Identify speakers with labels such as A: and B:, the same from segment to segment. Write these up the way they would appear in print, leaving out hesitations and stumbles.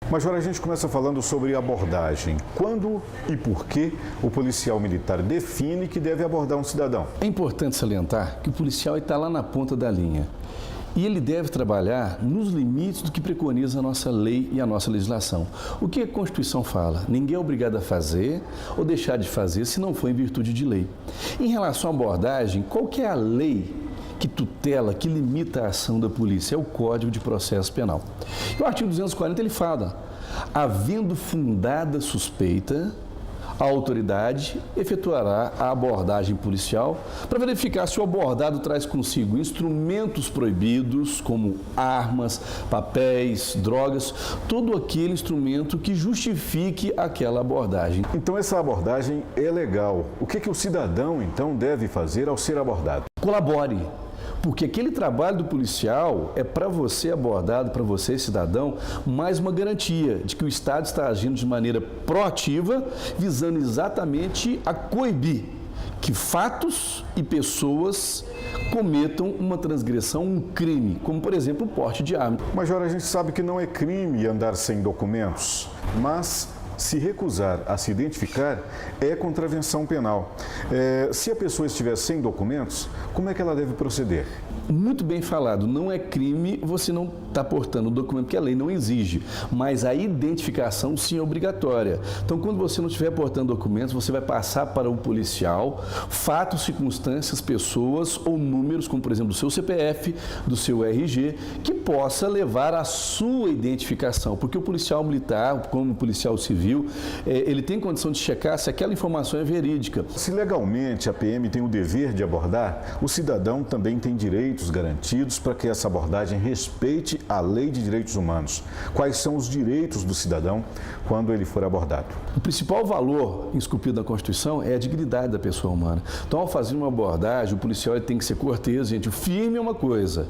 A: Major, a gente começa falando sobre abordagem. Quando e por que o policial militar define que deve abordar um cidadão?
B: É importante salientar que o policial está lá na ponta da linha e ele deve trabalhar nos limites do que preconiza a nossa lei e a nossa legislação. O que a Constituição fala? Ninguém é obrigado a fazer ou deixar de fazer se não for em virtude de lei. Em relação à abordagem, qual que é a lei que tutela, que limita a ação da polícia? É o Código de Processo Penal. E o artigo 240 ele fala: havendo fundada suspeita, a autoridade efetuará a abordagem policial para verificar se o abordado traz consigo instrumentos proibidos, como armas, papéis, drogas, todo aquele instrumento que justifique aquela abordagem.
A: Então essa abordagem é legal. O que o cidadão, então, deve fazer ao ser abordado?
B: Colabore. Porque aquele trabalho do policial é para você abordado, para você cidadão, mais uma garantia de que o Estado está agindo de maneira proativa, visando exatamente a coibir que fatos e pessoas cometam uma transgressão, um crime, como por exemplo o porte de arma.
A: Major, a gente sabe que não é crime andar sem documentos, mas se recusar a se identificar é contravenção penal. Se a pessoa estiver sem documentos, como é que ela deve proceder?
B: Muito bem falado, não é crime você não estar portando o documento que a lei não exige, mas a identificação sim é obrigatória. Então, quando você não estiver portando documentos, você vai passar para o policial fatos, circunstâncias, pessoas ou números, como por exemplo do seu CPF, do seu RG, que possa levar à sua identificação, porque o policial militar, como o policial civil, ele tem condição de checar se aquela informação é verídica.
A: Se legalmente a PM tem o dever de abordar, o cidadão também tem direitos garantidos para que essa abordagem respeite a lei de direitos humanos. Quais são os direitos do cidadão quando ele for abordado?
B: O principal valor esculpido na Constituição é a dignidade da pessoa humana. Então, ao fazer uma abordagem, o policial tem que ser cortês, gente. O firme é uma coisa,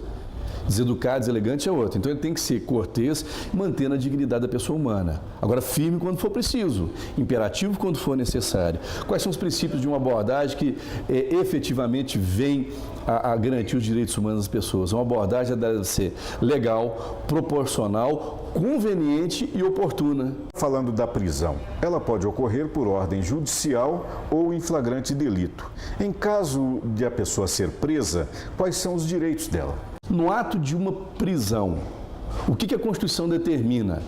B: deseducado, deselegante é outra. Então ele tem que ser cortês, mantendo a dignidade da pessoa humana. Agora, firme quando for preciso, imperativo quando for necessário. Quais são os princípios de uma abordagem que efetivamente vem a garantir os direitos humanos das pessoas? Uma abordagem deve ser legal, proporcional, conveniente e oportuna.
A: Falando da prisão, ela pode ocorrer por ordem judicial ou em flagrante delito. Em caso de a pessoa ser presa, quais são os direitos dela?
B: No ato de uma prisão, o que a Constituição determina?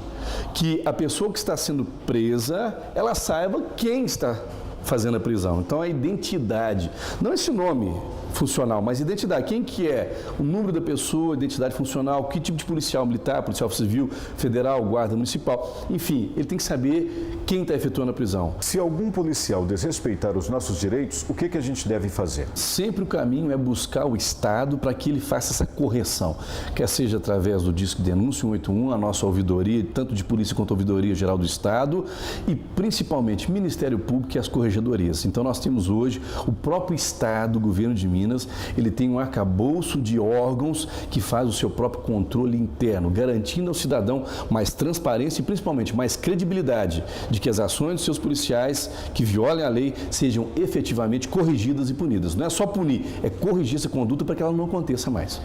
B: Que a pessoa que está sendo presa, ela saiba quem está fazendo a prisão. Então, a identidade, não esse nome funcional, mas identidade. Quem que é? O número da pessoa, identidade funcional, que tipo de policial militar, policial civil, federal, guarda municipal. Enfim, ele tem que saber quem está efetuando a prisão.
A: Se algum policial desrespeitar os nossos direitos, o que a gente deve fazer?
B: Sempre o caminho é buscar o Estado para que ele faça essa correção, quer seja através do Disque Denúncia 181, a nossa ouvidoria, tanto de polícia quanto a ouvidoria geral do Estado e principalmente Ministério Público e as corregedorias. Então nós temos hoje o próprio Estado, o governo de Minas, ele tem um arcabouço de órgãos que faz o seu próprio controle interno, garantindo ao cidadão mais transparência e principalmente mais credibilidade de que as ações dos seus policiais que violem a lei sejam efetivamente corrigidas e punidas. Não é só punir, é corrigir essa conduta para que ela não aconteça mais.